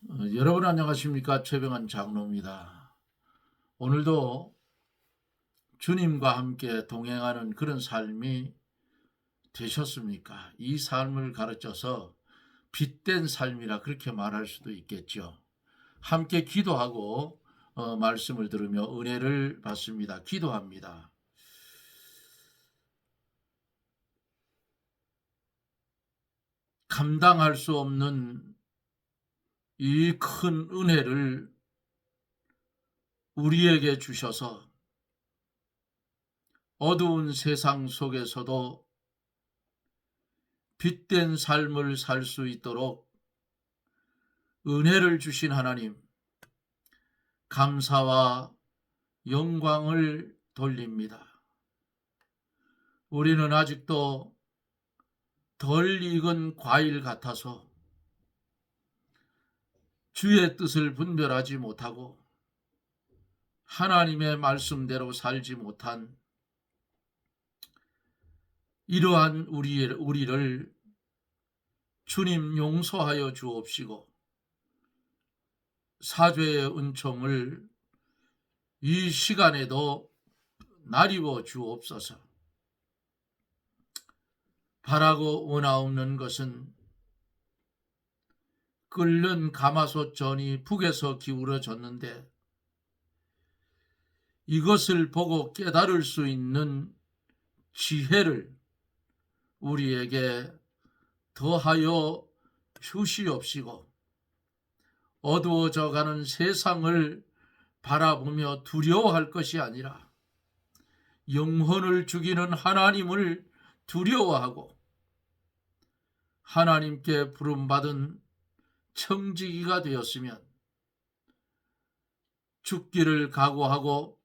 여러분 안녕하십니까? 최병환 장로입니다. 오늘도 주님과 함께 동행하는 그런 삶이 되셨습니까? 이 삶을 가르쳐서 빛된 삶이라 그렇게 말할 수도 있겠죠. 함께 기도하고 말씀을 들으며 은혜를 받습니다. 기도합니다. 감당할 수 없는 이 큰 은혜를 우리에게 주셔서 어두운 세상 속에서도 빛된 삶을 살 수 있도록 은혜를 주신 하나님, 감사와 영광을 돌립니다. 우리는 아직도 덜 익은 과일 같아서 주의 뜻을 분별하지 못하고 하나님의 말씀대로 살지 못한 이러한 우리를 주님 용서하여 주옵시고 사죄의 은총을 이 시간에도 나리워 주옵소서. 바라고 원하옵는 것은 끓는 가마솥 전이 북에서 기울어졌는데 이것을 보고 깨달을 수 있는 지혜를 우리에게 더하여 주시옵시고 어두워져가는 세상을 바라보며 두려워할 것이 아니라 영혼을 죽이는 하나님을 두려워하고 하나님께 부름받은 청지기가 되었으면 죽기를 각오하고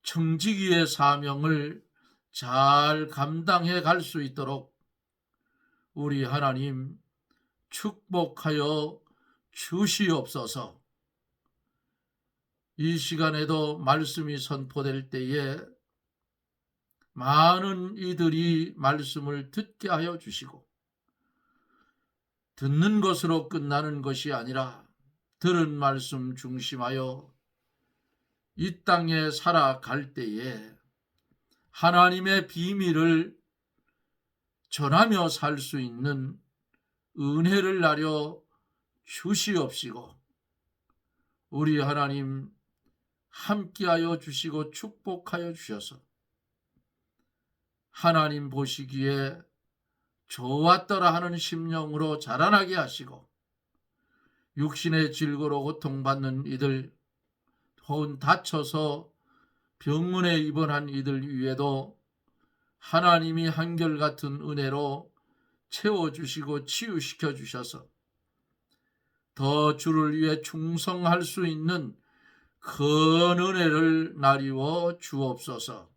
청지기의 사명을 잘 감당해 갈 수 있도록 우리 하나님 축복하여 주시옵소서. 이 시간에도 말씀이 선포될 때에 많은 이들이 말씀을 듣게 하여 주시고 듣는 것으로 끝나는 것이 아니라 들은 말씀 중심하여 이 땅에 살아갈 때에 하나님의 비밀을 전하며 살 수 있는 은혜를 나려 주시옵시고 우리 하나님 함께하여 주시고 축복하여 주셔서 하나님 보시기에 좋았더라 하는 심령으로 자라나게 하시고 육신의 질고로 고통받는 이들 혹은 다쳐서 병원에 입원한 이들 위에도 하나님이 한결같은 은혜로 채워주시고 치유시켜 주셔서 더 주를 위해 충성할 수 있는 큰 은혜를 나리워 주옵소서.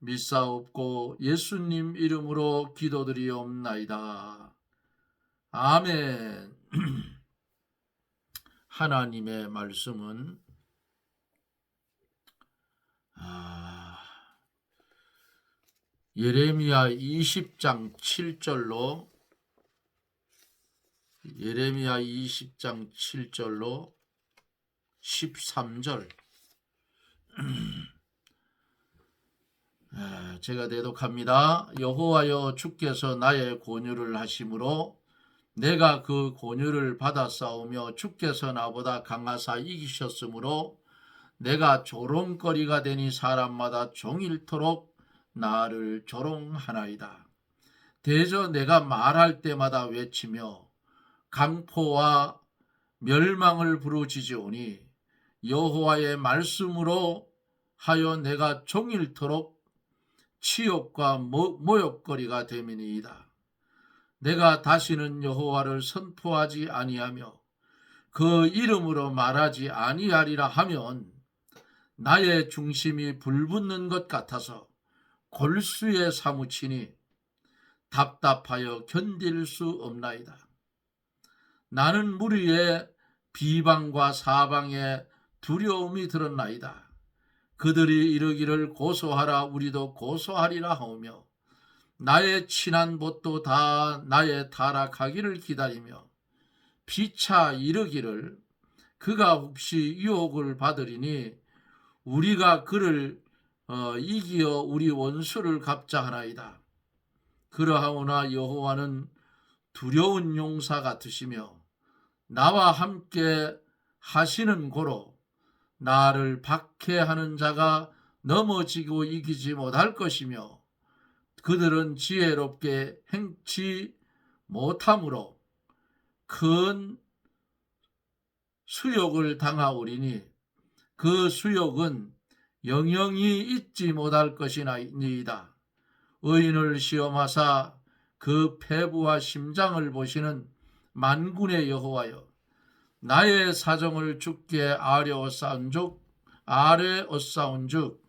믿사옵고 예수님 이름으로 기도드리옵나이다. 아멘. 하나님의 말씀은 예레미야 20장 7절로 예레미야 20장 7절로 13절 제가 대독합니다. 여호와여 주께서 나의 권유를 하심으로 내가 그 권유를 받아싸우며 주께서 나보다 강하사 이기셨으므로 내가 조롱거리가 되니 사람마다 종일토록 나를 조롱하나이다. 대저 내가 말할 때마다 외치며 강포와 멸망을 부르짖으오니 여호와의 말씀으로 하여 내가 종일토록 치욕과 모욕거리가 됨이니이다. 내가 다시는 여호와를 선포하지 아니하며 그 이름으로 말하지 아니하리라 하면 나의 중심이 불붙는 것 같아서 골수에 사무치니 답답하여 견딜 수 없나이다. 나는 무리의 비방과 사방에 두려움이 들었나이다. 그들이 이르기를 고소하라 우리도 고소하리라 하오며 나의 친한 벗도 다 나의 타락하기를 기다리며 피차 이르기를 그가 혹시 유혹을 받으리니 우리가 그를 이기어 우리 원수를 갚자 하나이다. 그러하오나 여호와는 두려운 용사 같으시며 나와 함께 하시는 고로 나를 박해하는 자가 넘어지고 이기지 못할 것이며 그들은 지혜롭게 행치 못함으로 큰 수욕을 당하오리니 그 수욕은 영영이 잊지 못할 것이니이다. 의인을 시험하사 그 패부와 심장을 보시는 만군의 여호와여, 나의 사정을 주께 아뢰었사온즉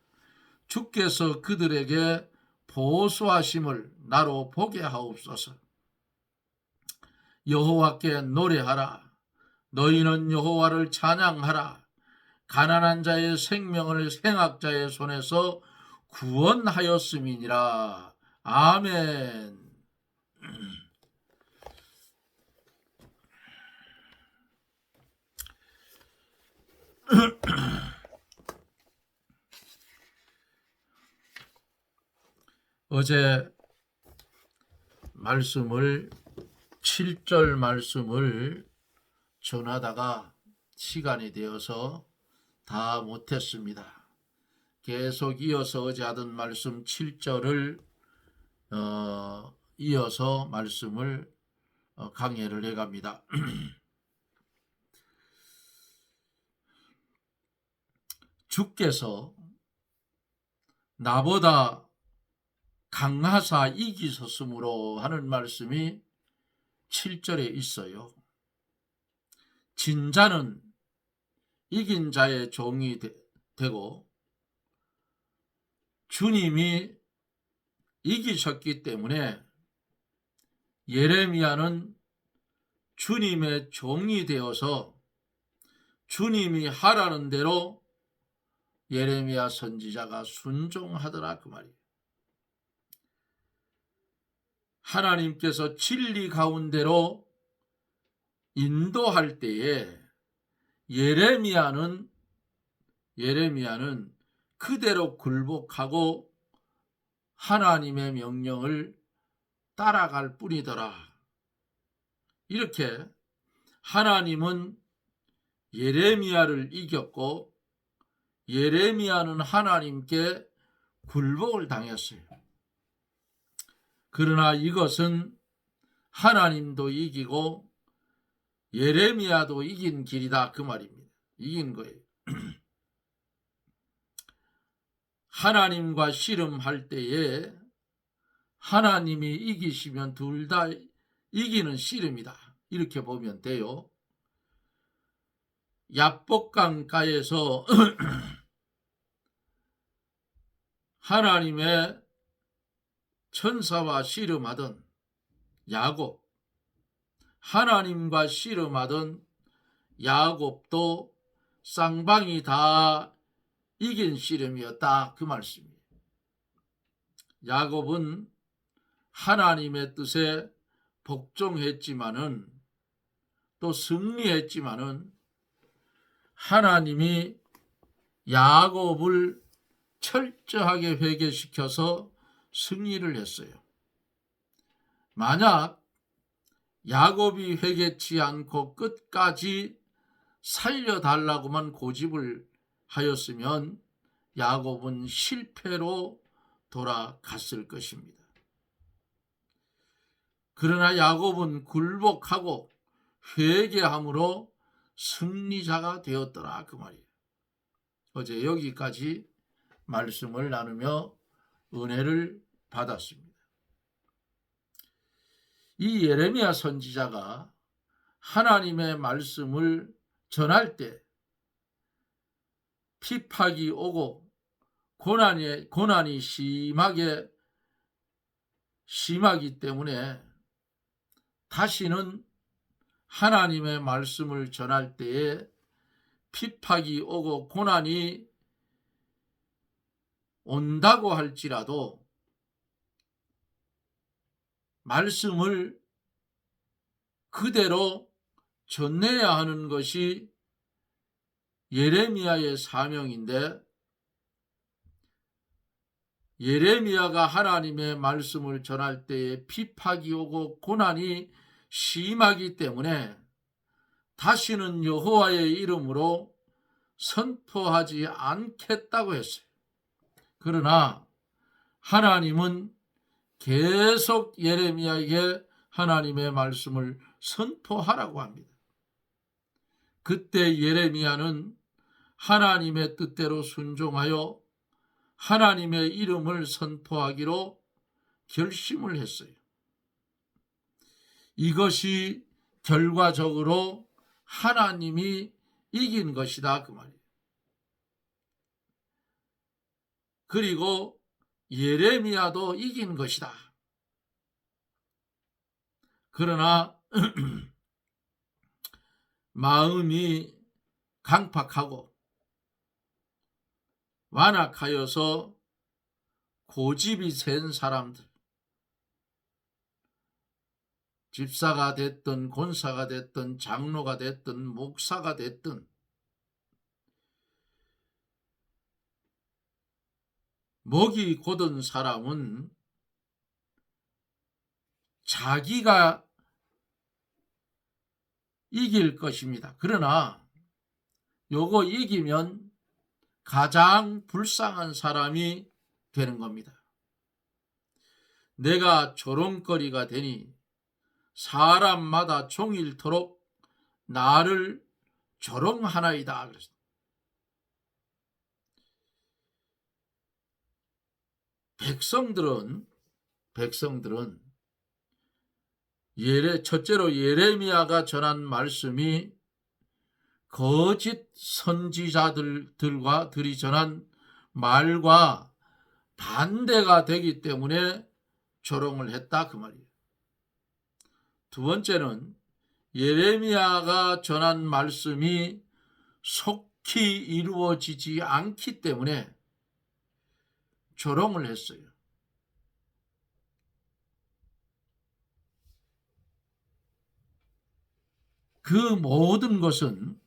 주께서 그들에게 보수하심을 나로 보게 하옵소서. 여호와께 노래하라. 너희는 여호와를 찬양하라. 가난한 자의 생명을 행악자의 손에서 구원하였음이니라. 아멘. 어제 7절 말씀을 전하다가 시간이 되어서 다 못했습니다. 계속 이어서 어제 하던 말씀 7절을 이어서 말씀을 강해를 해갑니다. 주께서 나보다 강하사 이기셨으므로 하는 말씀이 7절에 있어요. 진자는 이긴 자의 종이 되고 주님이 이기셨기 때문에 예레미야는 주님의 종이 되어서 주님이 하라는 대로 예레미야 선지자가 순종하더라 그 말이에요. 하나님께서 진리 가운데로 인도할 때에 예레미야는 그대로 굴복하고 하나님의 명령을 따라갈 뿐이더라. 이렇게 하나님은 예레미야를 이겼고 예레미야는 하나님께 굴복을 당했어요. 그러나 이것은 하나님도 이기고 예레미야도 이긴 길이다 그 말입니다. 이긴 거예요. 하나님과 씨름할 때에 하나님이 이기시면 둘 다 이기는 씨름이다. 이렇게 보면 돼요. 야복강가에서 하나님의 천사와 씨름하던 야곱, 하나님과 씨름하던 야곱도 쌍방이 다 이긴 씨름이었다 그 말씀이에요. 야곱은 하나님의 뜻에 복종했지만은 또 승리했지만은 하나님이 야곱을 철저하게 회개시켜서 승리를 했어요. 만약 야곱이 회개치 않고 끝까지 살려달라고만 고집을 하였으면 야곱은 실패로 돌아갔을 것입니다. 그러나 야곱은 굴복하고 회개함으로 승리자가 되었더라 그 말이에요. 어제 여기까지 말씀을 나누며 은혜를 받았습니다. 이 예레미야 선지자가 하나님의 말씀을 전할 때 핍박이 오고 고난이 심하기 때문에 다시는 하나님의 말씀을 전할 때에 핍박이 오고 고난이 온다고 할지라도 말씀을 그대로 전해야 하는 것이 예레미야의 사명인데, 예레미야가 하나님의 말씀을 전할 때에 핍박이 오고 고난이 심하기 때문에 다시는 여호와의 이름으로 선포하지 않겠다고 했어요. 그러나 하나님은 계속 예레미야에게 하나님의 말씀을 선포하라고 합니다. 그때 예레미야는 하나님의 뜻대로 순종하여 하나님의 이름을 선포하기로 결심을 했어요. 이것이 결과적으로 하나님이 이긴 것이다, 그 말이에요. 그리고 예레미야도 이긴 것이다. 그러나 마음이 강팍하고 완악하여서 고집이 센 사람들, 집사가 됐든 권사가 됐든 장로가 됐든 목사가 됐든 목이 곧은 사람은 자기가 이길 것입니다. 그러나 요거 이기면 가장 불쌍한 사람이 되는 겁니다. 내가 조롱거리가 되니 사람마다 종일토록 나를 조롱하나이다. 그랬습니다. 백성들은 첫째로 예레미야가 전한 말씀이 거짓 선지자들이 전한 말과 반대가 되기 때문에 조롱을 했다, 그 말이에요. 두 번째는 예레미야가 전한 말씀이 속히 이루어지지 않기 때문에 조롱을 했어요. 그 모든 것은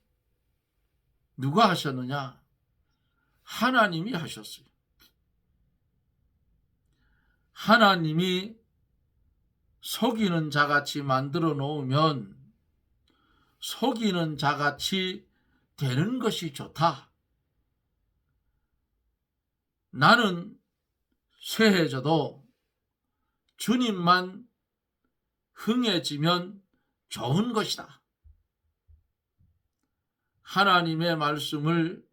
누가 하셨느냐? 하나님이 하셨어요. 하나님이 속이는 자같이 만들어 놓으면 속이는 자같이 되는 것이 좋다. 나는 쇠해져도 주님만 흥해지면 좋은 것이다. 하나님의 말씀을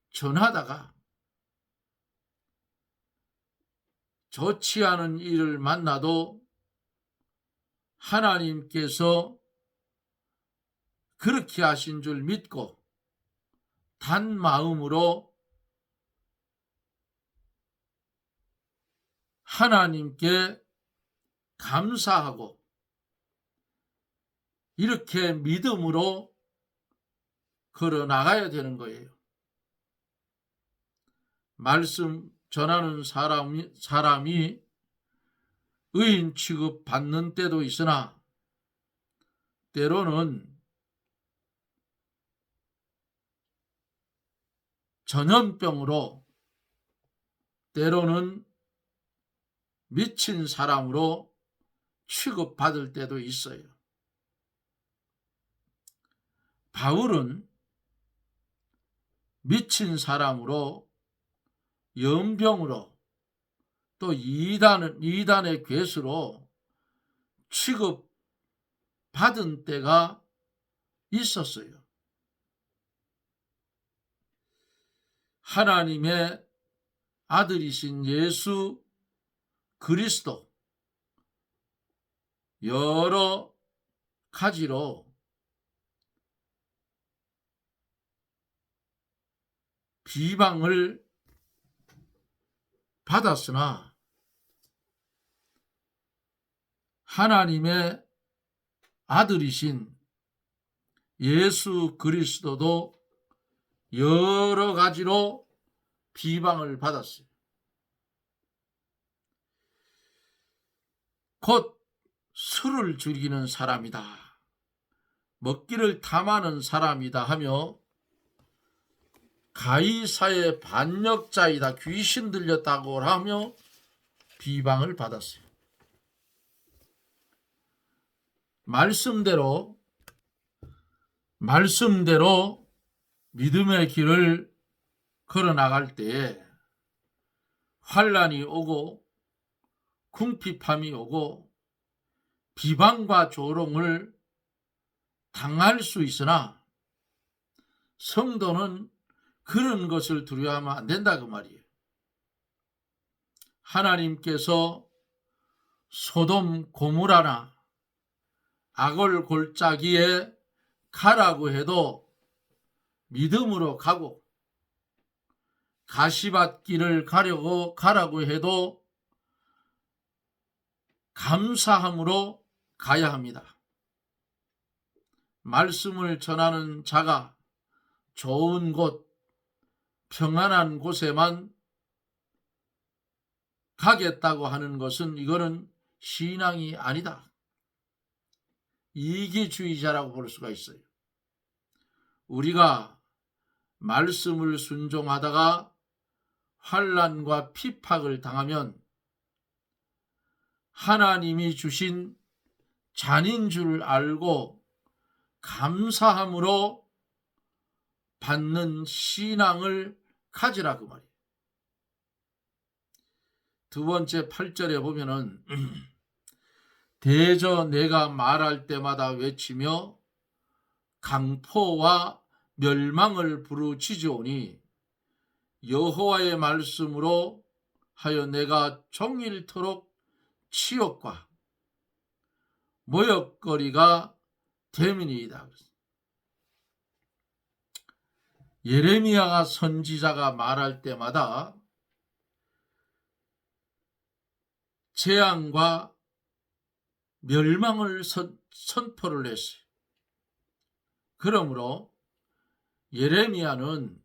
전하다가 좋지 않은 일을 만나도 하나님께서 그렇게 하신 줄 믿고 단 마음으로 하나님께 감사하고 이렇게 믿음으로 걸어 나가야 되는 거예요. 말씀 전하는 사람이 의인 취급 받는 때도 있으나 때로는 전염병으로, 때로는 미친 사람으로 취급받을 때도 있어요. 바울은 미친 사람으로, 연병으로, 또 이단의 괴수로 취급받은 때가 있었어요. 하나님의 아들이신 예수 그리스도 여러 가지로 비방을 받았으나 하나님의 아들이신 예수 그리스도도 여러 가지로 비방을 받았어요. 곧 술을 즐기는 사람이다. 먹기를 탐하는 사람이다 하며 가이사의 반역자이다, 귀신 들렸다고 하며 비방을 받았어요. 말씀대로 믿음의 길을 걸어나갈 때에 환난이 오고 궁핍함이 오고 비방과 조롱을 당할 수 있으나 성도는 그런 것을 두려워하면 안 된다 그 말이에요. 하나님께서 소돔 고무라나 악을 골짜기에 가라고 해도 믿음으로 가고 가시밭 길을 가라고 해도 감사함으로 가야 합니다. 말씀을 전하는 자가 좋은 곳, 평안한 곳에만 가겠다고 하는 것은 이거는 신앙이 아니다. 이기주의자라고 볼 수가 있어요. 우리가 말씀을 순종하다가 환난과 핍박을 당하면 하나님이 주신 잔인 줄 알고 감사함으로 받는 신앙을 가지라 그 말이에요. 두 번째 8절에 보면은 대저 내가 말할 때마다 외치며 강포와 멸망을 부르짖으오니 여호와의 말씀으로 하여 내가 종일토록 치욕과 모욕거리가 됨이니이다. 예레미야가 선지자가 말할 때마다 재앙과 멸망을 선포를 했어요. 그러므로 예레미야는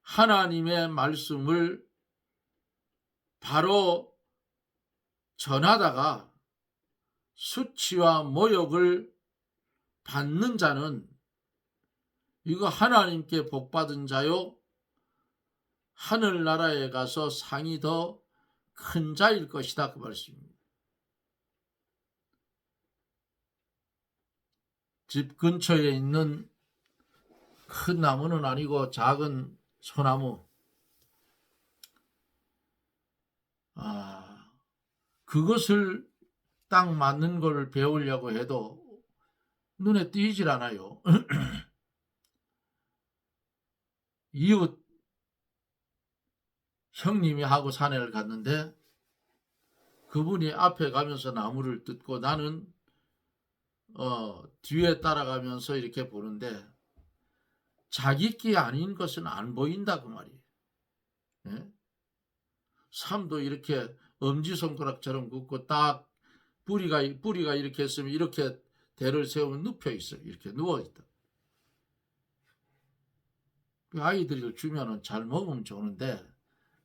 하나님의 말씀을 바로 전하다가 수치와 모욕을 받는 자는 이거 하나님께 복받은 자요 하늘나라에 가서 상이 더 큰 자일 것이다 그 말씀입니다. 집 근처에 있는 큰 나무는 아니고 작은 소나무, 그것을 딱 맞는 걸 배우려고 해도 눈에 띄질 않아요. 이웃 형님이 하고 산에를 갔는데 그분이 앞에 가면서 나무를 뜯고 나는 뒤에 따라가면서 이렇게 보는데 자기 끼 아닌 것은 안 보인다 그 말이에요. 예? 삶도 이렇게 엄지손가락처럼 긋고 딱 뿌리가 이렇게 있으면 이렇게 대를 세우면 눕혀 있어요. 이렇게 누워 있다. 아이들이 주면은 잘 먹으면 좋은데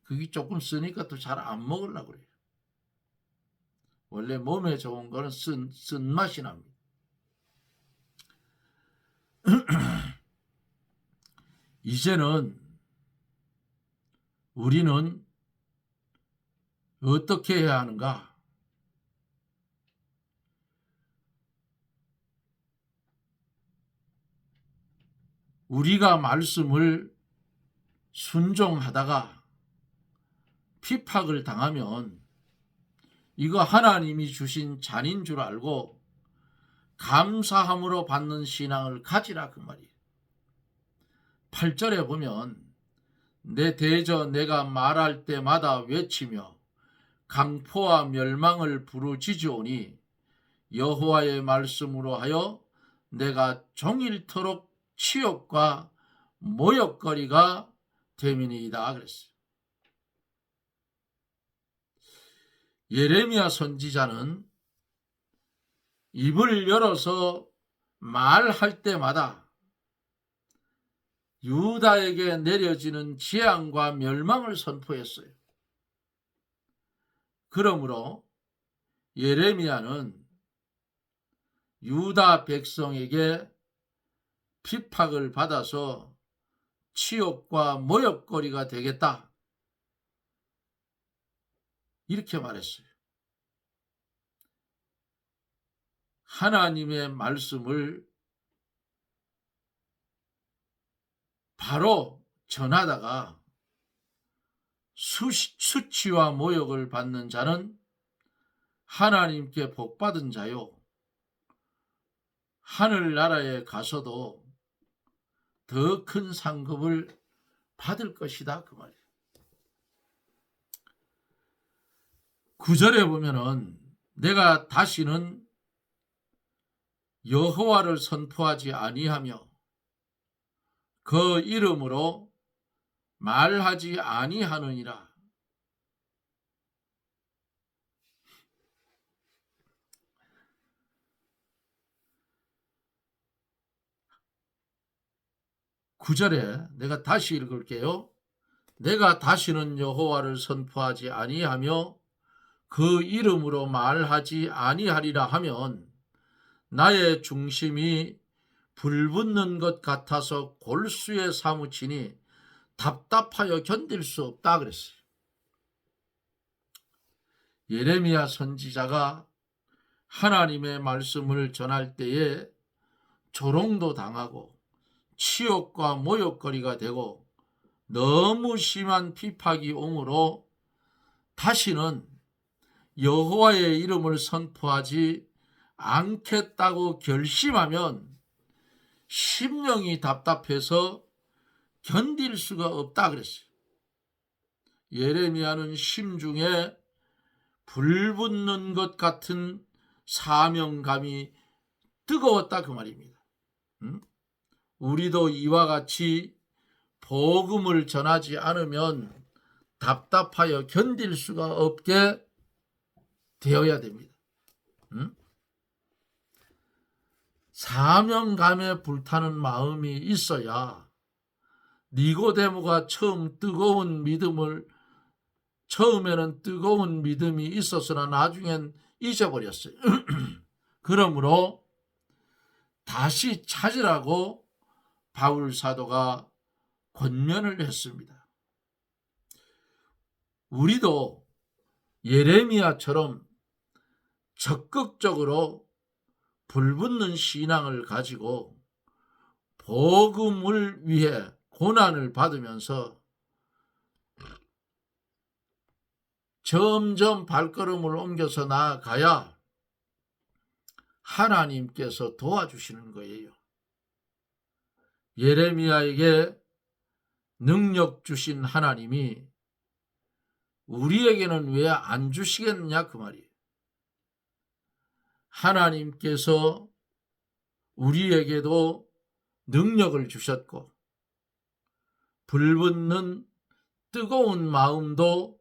그게 조금 쓰니까 또 잘 안 먹으려고 그래요. 원래 몸에 좋은 거는 쓴맛이 납니다. 이제는 우리는 어떻게 해야 하는가? 우리가 말씀을 순종하다가 핍박을 당하면 이거 하나님이 주신 잔인 줄 알고 감사함으로 받는 신앙을 가지라 그 말이에요. 8절에 보면 내 대저 내가 말할 때마다 외치며 강포와 멸망을 부르짖으오니 여호와의 말씀으로 하여 내가 종일토록 치욕과 모욕거리가 됨이니이다 그랬어요. 예레미야 선지자는 입을 열어서 말할 때마다 유다에게 내려지는 재앙과 멸망을 선포했어요. 그러므로 예레미야는 유다 백성에게 핍박을 받아서 치욕과 모욕거리가 되겠다. 이렇게 말했어요. 하나님의 말씀을 바로 전하다가 수치와 모욕을 받는 자는 하나님께 복받은 자요, 하늘나라에 가서도 더 큰 상급을 받을 것이다, 그 말이에요. 9절에 보면은 내가 다시는 여호와를 선포하지 아니하며 그 이름으로 말하지 아니하느니라. 구절에 내가 다시 읽을게요. 내가 다시는 여호와를 선포하지 아니하며 그 이름으로 말하지 아니하리라 하면 나의 중심이 불붙는 것 같아서 골수에 사무치니 답답하여 견딜 수 없다 그랬어요. 예레미야 선지자가 하나님의 말씀을 전할 때에 조롱도 당하고 치욕과 모욕거리가 되고 너무 심한 핍박이 오므로 다시는 여호와의 이름을 선포하지 않겠다고 결심하면 심령이 답답해서 견딜 수가 없다 그랬어요. 예레미야는 심중에 불붙는 것 같은 사명감이 뜨거웠다 그 말입니다. 우리도 이와 같이 복음을 전하지 않으면 답답하여 견딜 수가 없게 되어야 됩니다. 사명감에 불타는 마음이 있어야 니고데모가 처음에는 뜨거운 믿음이 있었으나 나중엔 잊어버렸어요. 그러므로 다시 찾으라고 바울 사도가 권면을 했습니다. 우리도 예레미야처럼 적극적으로 불붙는 신앙을 가지고 복음을 위해 고난을 받으면서 점점 발걸음을 옮겨서 나아가야 하나님께서 도와주시는 거예요. 예레미야에게 능력 주신 하나님이 우리에게는 왜 안 주시겠느냐 그 말이에요. 하나님께서 우리에게도 능력을 주셨고 불붙는 뜨거운 마음도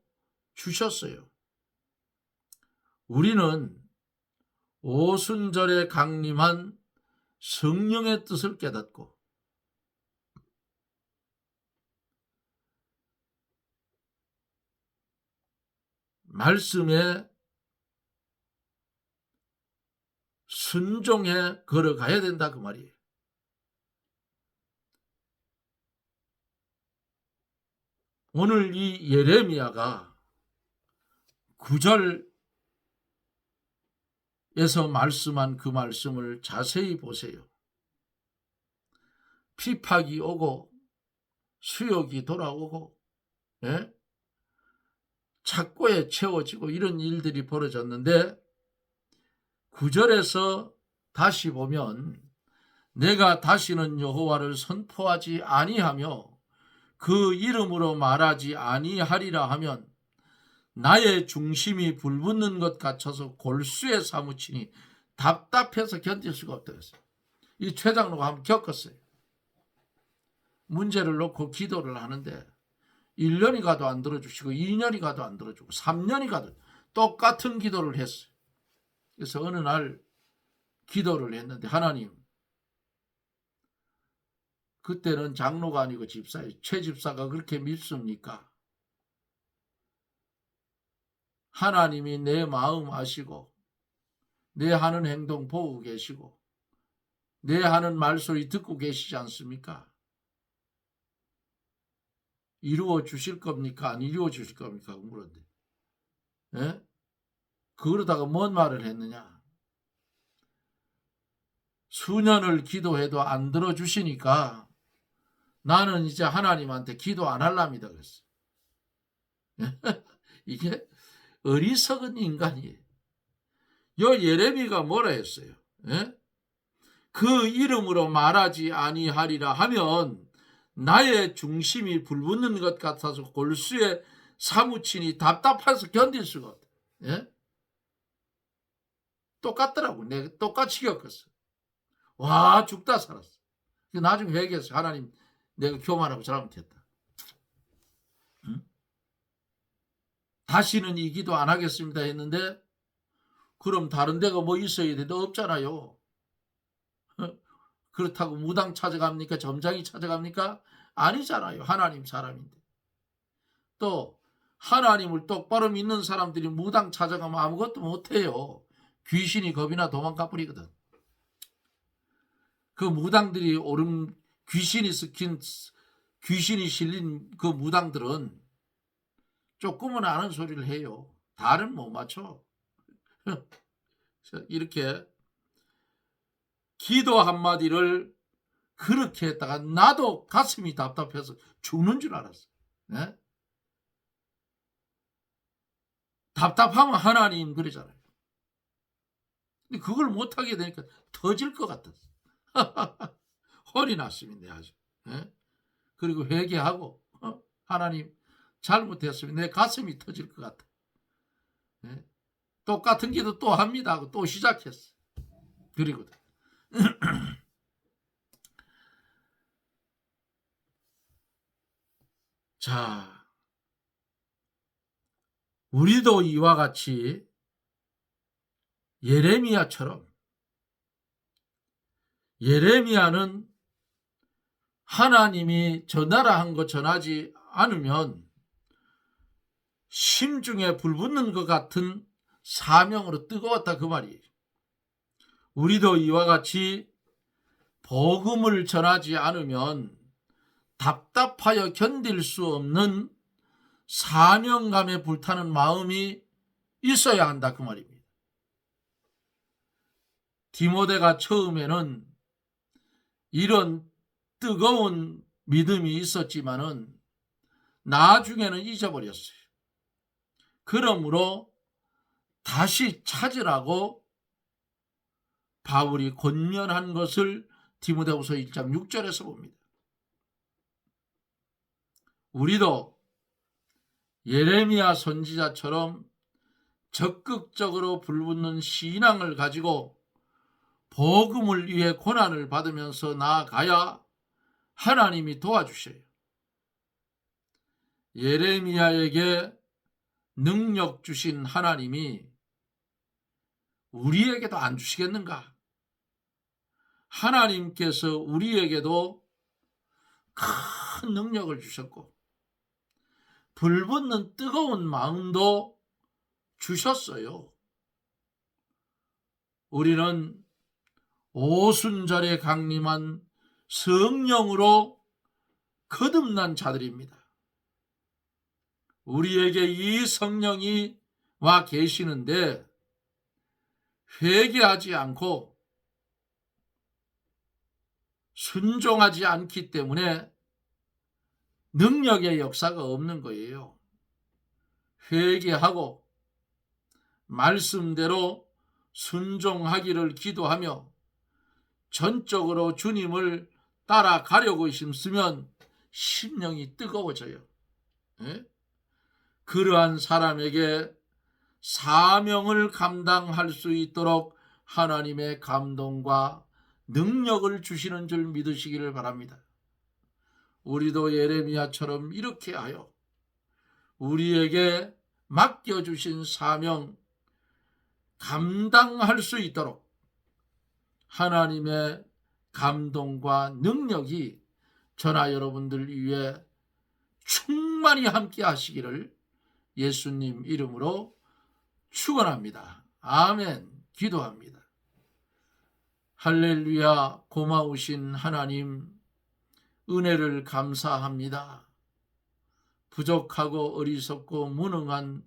주셨어요. 우리는 오순절에 강림한 성령의 뜻을 깨닫고 말씀에 순종해 걸어가야 된다 그 말이에요. 오늘 이 예레미야가 9절에서 말씀한 그 말씀을 자세히 보세요. 핍박이 오고 수욕이 돌아오고 착고에 채워지고 이런 일들이 벌어졌는데 9절에서 다시 보면 내가 다시는 여호와를 선포하지 아니하며 그 이름으로 말하지 아니하리라 하면 나의 중심이 불붙는 것 같아서 골수에 사무치니 답답해서 견딜 수가 없다 그랬어요. 이 최 장로가 한번 겪었어요. 문제를 놓고 기도를 하는데 1년이 가도 안 들어주시고 2년이 가도 안 들어주고 3년이 가도 똑같은 기도를 했어요. 그래서 어느 날 기도를 했는데 하나님, 그때는 장로가 아니고 집사예요. 최 집사가 그렇게 믿습니까? 하나님이 내 마음 아시고 내 하는 행동 보고 계시고 내 하는 말소리 듣고 계시지 않습니까? 이루어 주실 겁니까? 안 이루어 주실 겁니까? 물었는데. 예? 그러다가 뭔 말을 했느냐? 수년을 기도해도 안 들어주시니까 나는 이제 하나님한테 기도 안 할랍니다. 그랬어. 이게 어리석은 인간이에요. 요 예레미야가 뭐라 했어요? 예? 그 이름으로 말하지 아니하리라 하면 나의 중심이 불붙는 것 같아서 골수에 사무치니 답답해서 견딜 수가 없다. 예? 똑같더라고. 내가 똑같이 겪었어. 와, 죽다 살았어. 나중에 회개해서 하나님 내가 교만하고 잘못했다. 응? 다시는 이 기도 안 하겠습니다 했는데 그럼 다른 데가 뭐 있어야 돼? 없잖아요. 그렇다고 무당 찾아갑니까? 점장이 찾아갑니까? 아니잖아요. 하나님 사람인데. 또 하나님을 똑바로 믿는 사람들이 무당 찾아가면 아무것도 못해요. 귀신이 겁이나 도망가 버리거든. 그 무당들이 오른 귀신이 실린 그 무당들은 조금은 아는 소리를 해요. 다른 못 맞춰. 이렇게 기도 한마디를 그렇게 했다가 나도 가슴이 답답해서 죽는 줄 알았어. 네? 답답하면 하나님 그러잖아요. 근데 그걸 못하게 되니까 터질 것 같았어. 혼이 났습니다. 아주. 네? 그리고 회개하고 하나님 잘못했으면 내 가슴이 터질 것 같아. 네? 똑같은 기도 또 합니다 하고 또 시작했어. 그리고 자, 우리도 이와 같이 예레미야처럼 예레미야는 하나님이 전하라 한 거 전하지 않으면 심중에 불붙는 것 같은 사명으로 뜨거웠다 그 말이에요. 우리도 이와 같이 복음을 전하지 않으면 답답하여 견딜 수 없는 사명감에 불타는 마음이 있어야 한다 그 말입니다. 디모데가 처음에는 이런 뜨거운 믿음이 있었지만은 나중에는 잊어버렸어요. 그러므로 다시 찾으라고 바울이 권면한 것을 디모데후서 1장 6절에서 봅니다. 우리도 예레미야 선지자처럼 적극적으로 불붙는 신앙을 가지고 복음을 위해 고난을 받으면서 나아가야 하나님이 도와주셔요. 예레미야에게 능력 주신 하나님이 우리에게도 안 주시겠는가? 하나님께서 우리에게도 큰 능력을 주셨고 불붙는 뜨거운 마음도 주셨어요. 우리는 오순절에 강림한 성령으로 거듭난 자들입니다. 우리에게 이 성령이 와 계시는데 회개하지 않고 순종하지 않기 때문에 능력의 역사가 없는 거예요. 회개하고 말씀대로 순종하기를 기도하며 전적으로 주님을 따라가려고 힘쓰면 심령이 뜨거워져요. 예? 그러한 사람에게 사명을 감당할 수 있도록 하나님의 감동과 능력을 주시는 줄 믿으시기를 바랍니다. 우리도 예레미야처럼 이렇게 하여 우리에게 맡겨주신 사명 감당할 수 있도록 하나님의 감동과 능력이 저나 여러분들 위해 충만히 함께 하시기를 예수님 이름으로 축원합니다. 아멘. 기도합니다. 할렐루야, 고마우신 하나님, 은혜를 감사합니다. 부족하고 어리석고 무능한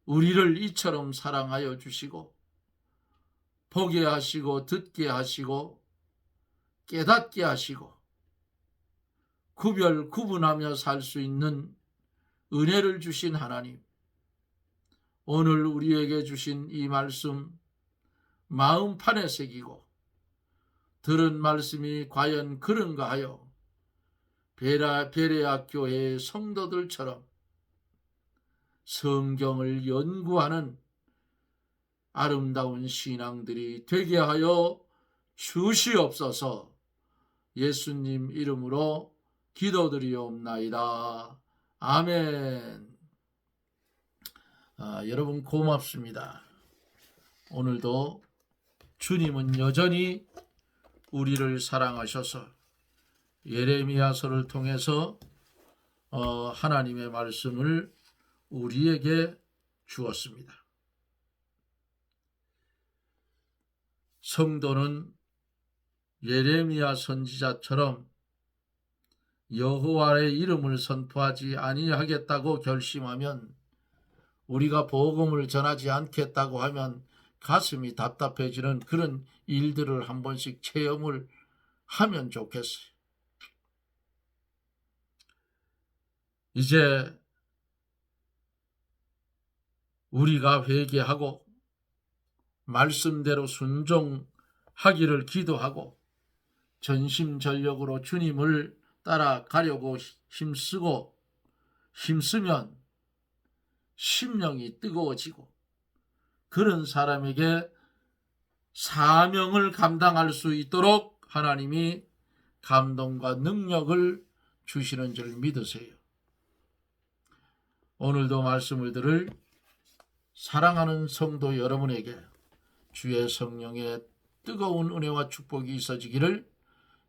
우리를 이처럼 사랑하여 주시고 보게 하시고 듣게 하시고 깨닫게 하시고 구분하며 살 수 있는 은혜를 주신 하나님, 오늘 우리에게 주신 이 말씀 마음판에 새기고 들은 말씀이 과연 그런가 하여 베레아 교회의 성도들처럼 성경을 연구하는 아름다운 신앙들이 되게 하여 주시옵소서. 예수님 이름으로 기도드리옵나이다. 아멘. 여러분 고맙습니다. 오늘도 주님은 여전히 우리를 사랑하셔서 예레미야서를 통해서 하나님의 말씀을 우리에게 주었습니다. 성도는 예레미야 선지자처럼 여호와의 이름을 선포하지 아니하겠다고 결심하면, 우리가 복음을 전하지 않겠다고 하면 가슴이 답답해지는 그런 일들을 한 번씩 체험을 하면 좋겠어요. 이제 우리가 회개하고 말씀대로 순종하기를 기도하고 전심전력으로 주님을 따라가려고 힘쓰면 심령이 뜨거워지고 그런 사람에게 사명을 감당할 수 있도록 하나님이 감동과 능력을 주시는 줄 믿으세요. 오늘도 말씀을 들을 사랑하는 성도 여러분에게 주의 성령의 뜨거운 은혜와 축복이 있어지기를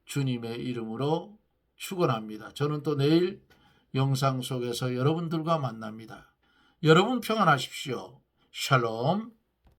주님의 이름으로 축원합니다. 저는 또 내일 영상 속에서 여러분들과 만납니다. 여러분 평안하십시오. 샬롬.